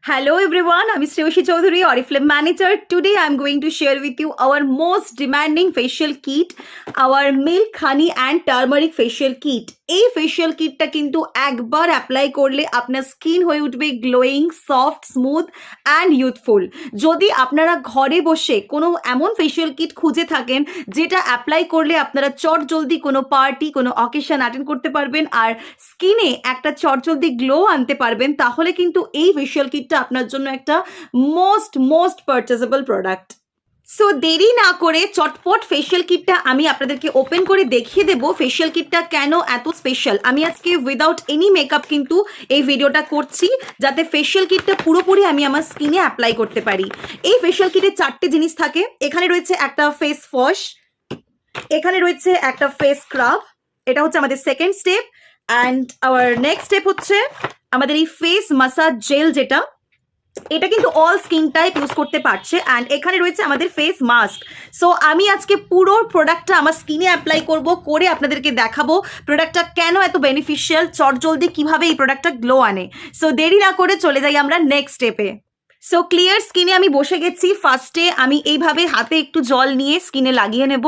Hello everyone, I'm Sreyoshi Chaudhary, Oriflame Manager. Today I'm going to share with you our most demanding facial kit, our milk, honey and turmeric facial kit. এই facial কিটটা কিন্তু একবার apply করলে আপনার skin হয়ে উঠবে glowing, soft, smooth and youthful. যদি আপনারা ঘরে বসে কোনো এমন ফেশিয়াল কিট খুঁজে থাকেন যেটা অ্যাপ্লাই করলে আপনারা চটজলদি কোনো পার্টি, কোনো অকেশন অ্যাটেন্ড করতে পারবেন আর স্কিনে একটা চটজলদি গ্লো আনতে পারবেন, তাহলে কিন্তু এই ফেশিয়াল কিটটা আপনার জন্য একটা মোস্ট পারচেজেবল প্রোডাক্ট। সো দেরি না করে চটপট ফেশিয়াল কিটটা আমি আপনাদেরকে ওপেন করে দেখিয়ে দেবো ফেশিয়াল কিটটা কেন এত স্পেশাল। আমি আজকে উইদাউট এনি মেকআপ কিন্তু এই ভিডিওটা করছি, যাতে ফেশিয়াল কিটটা পুরোপুরি আমি আমার স্কিনে অ্যাপ্লাই করতে পারি। এই ফেশিয়াল কিটে 4টে জিনিস থাকে। এখানে রয়েছে একটা ফেস ওয়াশ, এখানে রয়েছে একটা ফেস স্ক্রাব, এটা হচ্ছে আমাদের second step. And our next step হচ্ছে আমাদের এই ফেস মাসাজ জেল, যেটা এটা কিন্তু অল স্কিন টাইপ ইউজ করতে পারছে। অ্যান্ড এখানে রয়েছে আমাদের ফেস মাস্ক। সো আমি আজকে পুরো প্রোডাক্টটা আমার স্কিনে অ্যাপ্লাই করে আপনাদেরকে দেখাবো প্রোডাক্টটা কেন এত বেনিফিশিয়াল, চটজলদি কিভাবে এই প্রোডাক্টটা গ্লো আনে। সো দেরি না করে চলে যাই আমরা নেক্সট স্টেপে। সো ক্লিয়ার স্কিনে আমি বসে গেছি। ফার্স্টে আমি এইভাবে হাতে একটু জল নিয়ে স্কিনে লাগিয়ে নেব।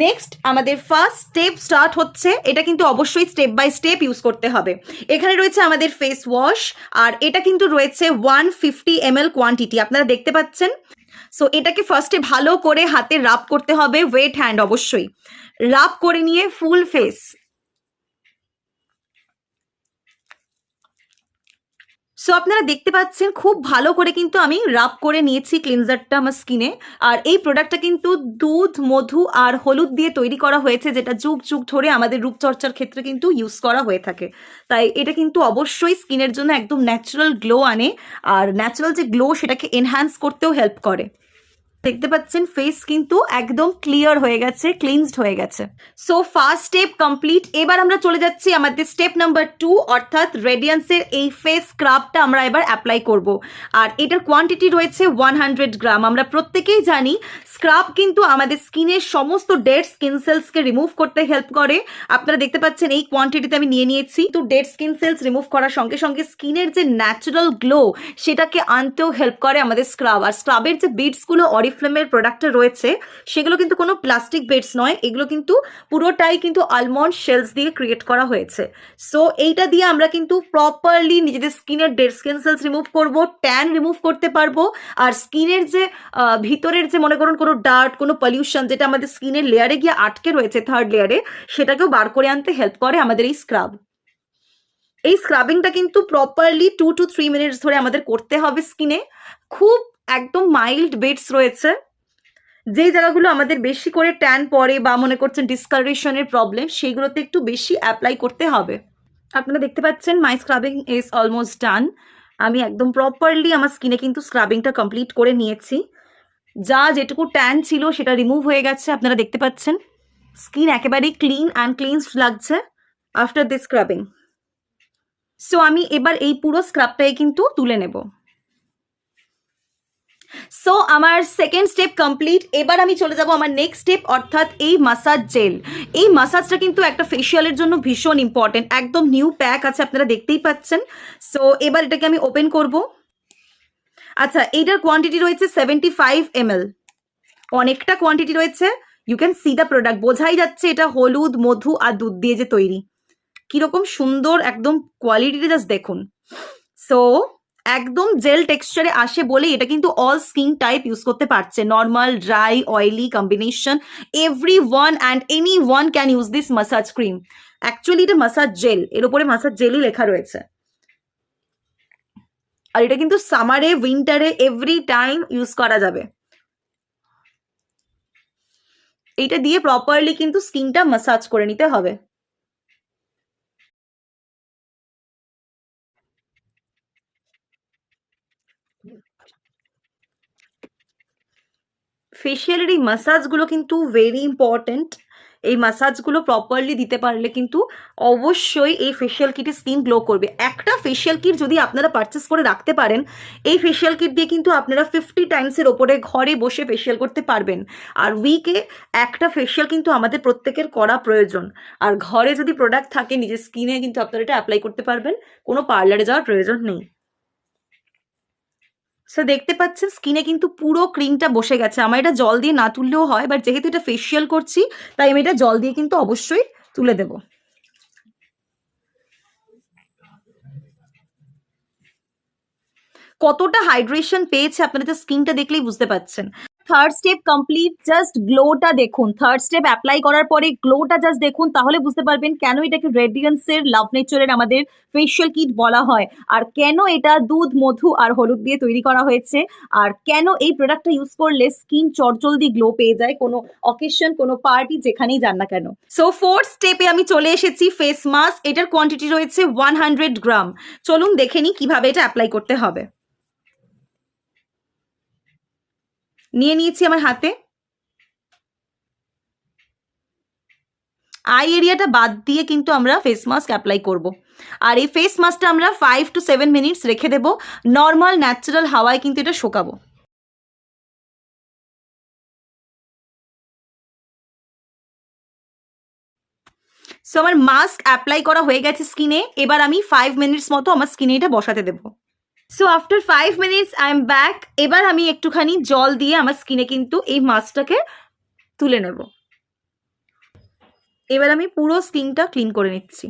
নেক্সট আমাদের ফার্স্ট স্টেপ স্টার্ট হচ্ছে। এটা কিন্তু অবশ্যই স্টেপ বাই স্টেপ ইউজ করতে হবে। এখানে রয়েছে আমাদের ফেস ওয়াশ, আর এটা কিন্তু রয়েছে 150 ml কোয়ান্টিটি, আপনারা দেখতে পাচ্ছেন। সো এটাকে ফার্স্টে ভালো করে হাতে রাব করতে হবে, ওয়েট হ্যান্ড অবশ্যই রাব করে নিয়ে ফুল ফেস। সো আপনারা দেখতে পাচ্ছেন খুব ভালো করে কিন্তু আমি রাব করে নিয়েছি ক্লিনজারটা আমার স্কিনে। আর এই প্রোডাক্টটা কিন্তু দুধ, মধু আর হলুদ দিয়ে তৈরি করা হয়েছে, যেটা যুগ যুগ ধরে আমাদের রূপচর্চার ক্ষেত্রে কিন্তু ইউজ করা হয়ে থাকে। তাই এটা কিন্তু অবশ্যই স্কিনের জন্য একদম ন্যাচারাল গ্লো আনে, আর ন্যাচারাল যে গ্লো সেটাকে এনহ্যান্স করতেও হেল্প করে। দেখতে পাচ্ছেন ফেস কিন্তু একদম ক্লিয়ার হয়ে গেছে, ক্লিনসড হয়ে গেছে। So first step complete. এবার আমরা চলে যাচ্ছি আমাদের স্টেপ নাম্বার 2, অর্থাৎ রেডিয়ান্সের এই ফেস স্ক্রাবটা আমরা এবার অ্যাপ্লাই করব। আর এটার কোয়ান্টিটি রয়েছে 100 গ্রাম। আমরা প্রত্যেকেই জানি স্ক্রাব কিন্তু আমাদের স্কিনের সমস্ত ডেড স্কিন সেলসকে রিমুভ করতে হেল্প করে। আপনারা দেখতে পাচ্ছেন এই কোয়ান্টিটিতে আমি নিয়ে নিয়েছি। তো ডেড স্কিন সেলস রিমুভ করার সঙ্গে সঙ্গে স্কিনের যে ন্যাচারাল গ্লো সেটাকে আনতেও হেল্প করে আমাদের স্ক্রাব। আর স্ক্রাবের যে বিডসগুলো অরিফ্লেমের প্রোডাক্টে রয়েছে সেগুলো কিন্তু কোনো প্লাস্টিক বিডস নয়, এগুলো কিন্তু পুরোটাই কিন্তু আলমন্ড শেলস দিয়ে ক্রিয়েট করা হয়েছে। সো এইটা দিয়ে আমরা কিন্তু প্রপারলি নিজেদের স্কিনের ডেড স্কিন সেলস রিমুভ করব, ট্যান রিমুভ করতে পারবো। আর স্কিনের যে ভিতরের যে মনে করুন কোনো ডার্ট, কোনো পলিউশন যেটা আমাদের স্কিনের লেয়ারে গিয়ে আটকে রয়েছে থার্ড লেয়ারে, সেটাকেও বার করে আনতে হেল্প করে আমাদের এই স্ক্রাব। এই স্ক্রাবিংটা কিন্তু প্রপারলি 2 to 3 মিনিটস ধরে আমাদের করতে হবে স্কিনে। খুব একদম মাইল্ড বেডস রয়েছে, যেই জায়গাগুলো আমাদের বেশি করে ট্যান পড়ে বা মনে করছেন ডিসকালারেশনের প্রবলেম, সেইগুলোতে একটু বেশি অ্যাপ্লাই করতে হবে। আপনারা দেখতে পাচ্ছেন মাই স্ক্রাবিং ইজ অলমোস্ট ডান। আমি একদম প্রপারলি আমার স্কিনে কিন্তু স্ক্রাবিংটা কমপ্লিট করে নিয়েছি। যেটুকু ট্যান ছিল সেটা রিমুভ হয়ে গেছে, আপনারা দেখতে পাচ্ছেন। স্কিন একেবারেই ক্লিন অ্যান্ড ক্লিনসড লাগছে আফটার দিস স্ক্রাবিং। সো আমি এবার এই পুরো স্ক্রাবটাই কিন্তু তুলে নেব। সো আমার সেকেন্ড স্টেপ কমপ্লিট। এবার আমি চলে যাব আমার নেক্সট স্টেপ, অর্থাৎ এই মাসাজ জেল। এই মাসাজটা কিন্তু একটা ফেশিয়ালের জন্য ভীষণ ইম্পর্টেন্ট। একদম নিউ প্যাক আছে, আপনারা দেখতেই পাচ্ছেন। সো এবার এটাকে আমি ওপেন করব। আচ্ছা, এইটার কোয়ান্টিটি রয়েছে 75 ml, অনেকটা কোয়ান্টিটি রয়েছে। You can see the product, বোঝাই যাচ্ছে এটা হলুদ, মধু আর দুধ দিয়ে যে তৈরি। কিরকম সুন্দর একদম কোয়ালিটিটা জাস্ট দেখুন। সো একদম জেল টেক্সচারে আসে বলে এটা কিন্তু অল স্কিন টাইপ ইউজ করতে পারছে, normal, dry, oily combination, every one and any one can use this massage cream. Actually এটা মাসাজ জেল, এর উপরে মাসাজ জেলই লেখা রয়েছে। আর এটা কিন্তু সামারে, উইন্টারে এভরি টাইম ইউজ করা যাবে। এইটা দিয়ে প্রপারলি কিন্তু স্কিনটা মাসাজ করে নিতে হবে। ফেশিয়ালের এই মাসাজগুলো কিন্তু ভেরি ইম্পর্টেন্ট। এই মাসাজগুলো প্রপারলি দিতে পারলে কিন্তু অবশ্যই এই ফেশিয়াল কিটে স্কিন গ্লো করবে। একটা ফেশিয়াল কিট যদি আপনারা পারচেস করে রাখতে পারেন, এই ফেশিয়াল কিট দিয়ে কিন্তু আপনারা 50 টাইমসের ওপরে ঘরে বসে ফেশিয়াল করতে পারবেন। আর উইকে একটা ফেশিয়াল কিন্তু আমাদের প্রত্যেকের করা প্রয়োজন। আর ঘরে যদি প্রোডাক্ট থাকে নিজের স্কিনে কিন্তু আপনারা এটা অ্যাপ্লাই করতে পারবেন, কোনো পার্লারে যাওয়ার প্রয়োজন নেই। সো দেখতে পাচ্ছেন স্কিনে কিন্তু পুরো ক্রিমটা বসে গেছে। আমার এটা জল দিয়ে না তুললেও হয়, বাট যেহেতু এটা ফেসিয়াল করছি তাই আমি এটা জল দিয়ে কিন্তু অবশ্যই তুলে দেব। কতটা হাইড্রেশন পেয়েছে আপনারা তো স্কিনটা দেখলেই বুঝতে পাচ্ছেন। থার্ড স্টেপ কমপ্লিট, জাস্ট গ্লোটা দেখুন। থার্ড স্টেপ অ্যাপ্লাই করার পরে গ্লোটা জাস্ট দেখুন, তাহলে বুঝতে পারবেন কেন এটাকে রেডিয়েন্সের লাভ নেচারের আমাদের ফেশিয়াল কিট বলা হয়, আর কেন এটা দুধ, মধু আর হলুদ দিয়ে তৈরি করা হয়েছে, আর কেন এই প্রোডাক্টটা ইউজ করলে স্কিন চটজলদি গ্লো পেয়ে যায় কোনো অকেশন, কোনো পার্টি যেখানেই যান না কেন। সো ফোর্থ স্টেপে আমি চলে এসেছি। ফেস মাস্ক, এটার কোয়ান্টিটি রয়েছে 100 গ্রাম। চলুন দেখে নিই কিভাবে এটা অ্যাপ্লাই করতে হবে। নিয়ে নিয়েছি আমার হাতে। আই এরিয়াটা বাদ দিয়ে কিন্তু আমরা ফেস মাস্ক অ্যাপ্লাই করব। আর এই ফেস মাস্কটা আমরা 5 to 7 মিনিটস রেখে দেব। নর্মাল ন্যাচারাল হাওয়ায় কিন্তু এটা শোকাবো। সো আমার মাস্ক অ্যাপ্লাই করা হয়ে গেছে স্কিনে। এবার আমি 5 মিনিটস মতো আমার স্কিনে এটা বসাতে দেবো। So after 5 minutes I am back. এবার আমি একটুখানি জল দিয়ে আমার স্কিনে কিন্তু এই মাস্কটাকে তুলে নেব। এবার আমি পুরো স্কিনটা ক্লিন করে নিচ্ছি।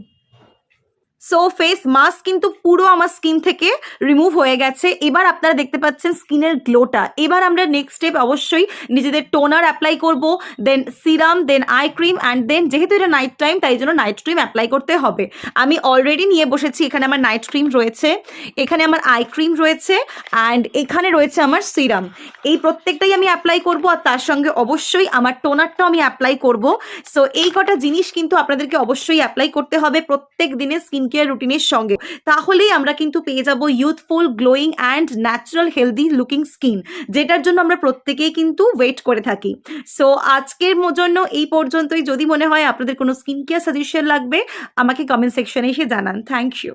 সো ফেস মাস্ক কিন্তু পুরো আমার স্কিন থেকে রিমুভ হয়ে গেছে। এবার আপনারা দেখতে পাচ্ছেন স্কিনের গ্লোটা। এবার আমরা নেক্সট স্টেপ অবশ্যই নিজেদের টোনার অ্যাপ্লাই করব, then serum, then eye cream, and then যেহেতু এটা নাইট টাইম তাই জন্য নাইট ক্রিম অ্যাপ্লাই করতে হবে। আমি অলরেডি নিয়ে বসেছি। এখানে আমার নাইট ক্রিম রয়েছে, এখানে আমার আই ক্রিম রয়েছে, অ্যান্ড এখানে রয়েছে আমার সিরাম। এই প্রত্যেকটাই আমি অ্যাপ্লাই করব, আর তার সঙ্গে অবশ্যই আমার টোনারটাও আমি অ্যাপ্লাই করব। সো এই কটা জিনিস কিন্তু আপনাদেরকে অবশ্যই অ্যাপ্লাই করতে হবে প্রত্যেক দিনের স্কিন কেয়ার রুটিনের সঙ্গে। তাহলেই আমরা কিন্তু পেয়ে যাব youthful, glowing and natural healthy looking skin, যেটার জন্য আমরা প্রত্যেকেই কিন্তু ওয়েট করে থাকি। সো আজকের জন্য এই পর্যন্তই। যদি মনে হয় আপনাদের কোনো স্কিন কেয়ার সাজেশন লাগবে আমাকে কমেন্ট সেকশনে এসে জানান। Thank you.